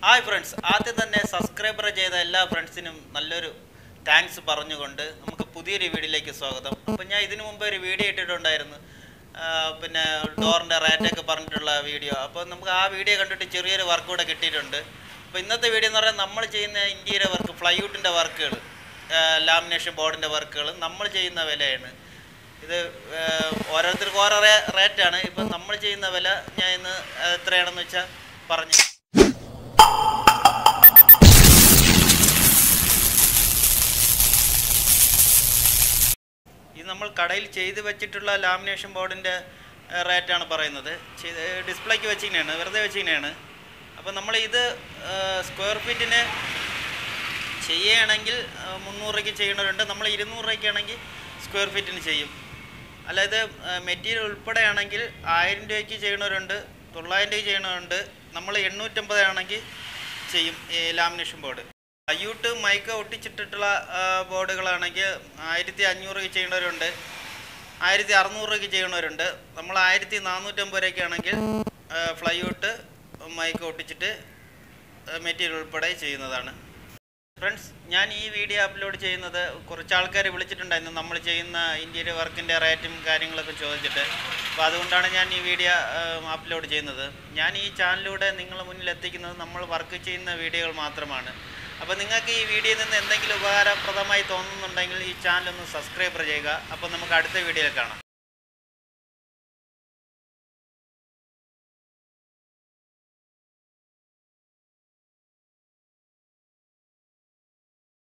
Hi friends, ആദ്യം തന്നെ subscriber ചെയ്ത എല്ലാ ഫ്രണ്ട്സിനും നല്ലൊരു താങ്ക്സ് പറഞ്ഞുകൊണ്ട് നമുക്ക് പുതിയൊരു വീഡിയോയിലേക്ക് സ്വാഗതം. അപ്പോൾ ഞാൻ ഇതിനു മുമ്പ് ഒരു വീഡിയോ ഇട്ടിട്ടുണ്ടായിരുന്നു, പിന്നെ ഡോറിൻ്റെ റേറ്റൊക്കെ പറഞ്ഞിട്ടുള്ള വീഡിയോ. അപ്പോൾ നമുക്ക് ആ വീഡിയോ കണ്ടിട്ട് ചെറിയൊരു വർക്ക് കൂടെ കിട്ടിയിട്ടുണ്ട്. അപ്പോൾ ഇന്നത്തെ വീഡിയോ എന്ന് പറയുന്നത് നമ്മൾ ചെയ്യുന്ന ഇൻറ്റീരിയർ വർക്ക്, ഫ്ലൈവുഡിൻ്റെ വർക്കുകൾ, ലാമിനേഷൻ ബോർഡിൻ്റെ വർക്കുകൾ നമ്മൾ ചെയ്യുന്ന വിലയാണ്. ഇത് ഓരോരുത്തർക്കും ഓരോ റേറ്റാണ്. ഇപ്പം നമ്മൾ ചെയ്യുന്ന വില ഞാൻ ഇന്ന് എത്രയാണെന്ന് വെച്ചാൽ പറഞ്ഞു. ഇത് നമ്മൾ കടയിൽ ചെയ്ത് വെച്ചിട്ടുള്ള ലാമിനേഷൻ ബോർഡിൻ്റെ റേറ്റാണ് പറയുന്നത്. ഡിസ്പ്ലേക്ക് വെച്ചിങ്ങനെയാണ്, വെറുതെ വെച്ചിങ്ങനെയാണ്. അപ്പോൾ നമ്മൾ ഇത് സ്ക്വയർ ഫീറ്റിന് ചെയ്യുകയാണെങ്കിൽ 300 രൂപയ്ക്ക് ചെയ്യുന്നവരുണ്ട്. നമ്മൾ 200 രൂപയ്ക്കാണെങ്കിൽ സ്ക്വയർ ഫീറ്റിന് ചെയ്യും. അല്ലാതെ മെറ്റീരിയൽ ഉൾപ്പെടെയാണെങ്കിൽ 1000 രൂപയ്ക്ക് ചെയ്യുന്നവരുണ്ട്, 900 രൂപയ്ക്ക് ചെയ്യുന്നവരുണ്ട്. നമ്മൾ 850 ആണെങ്കിൽ ചെയ്യും ഈ ലാമിനേഷൻ ബോർഡ്. അയ്യൂട്ട് മൈക്ക ഒട്ടിച്ചിട്ടിട്ടുള്ള ബോർഡുകളാണെങ്കിൽ 1500 രൂപയ്ക്ക് ചെയ്യുന്നവരുണ്ട്, 1600 രൂപയ്ക്ക് ചെയ്യുന്നവരുണ്ട്. നമ്മൾ 1450 രൂപയ്ക്കാണെങ്കിൽ ഫ്ലൈവുഡ് മൈക്ക ഒട്ടിച്ചിട്ട് മെറ്റീരിയൽ ഉൾപ്പെടെ ചെയ്യുന്നതാണ്. ഫ്രണ്ട്സ്, ഞാൻ ഈ വീഡിയോ അപ്ലോഡ് ചെയ്യുന്നത് കുറച്ച് ആൾക്കാർ വിളിച്ചിട്ടുണ്ടായിരുന്നു നമ്മൾ ചെയ്യുന്ന ഇൻറ്റീരിയർ വർക്കിൻ്റെ റേറ്റും കാര്യങ്ങളൊക്കെ ചോദിച്ചിട്ട്. അപ്പോൾ അതുകൊണ്ടാണ് ഞാൻ ഈ വീഡിയോ അപ്ലോഡ് ചെയ്യുന്നത്. ഞാൻ ഈ ചാനലിലൂടെ നിങ്ങളുടെ മുന്നിൽ എത്തിക്കുന്നത് നമ്മൾ വർക്ക് ചെയ്യുന്ന വീഡിയോകൾ മാത്രമാണ്. അപ്പോൾ നിങ്ങൾക്ക് ഈ വീഡിയോയിൽ നിന്ന് എന്തെങ്കിലും ഉപകാരപ്രദമായി തോന്നുന്നുണ്ടെങ്കിൽ ഈ ചാനൽ ഒന്ന് സബ്സ്ക്രൈബ് ചെയ്യുക. അപ്പോൾ നമുക്ക് അടുത്ത വീഡിയോയിൽ കാണാം.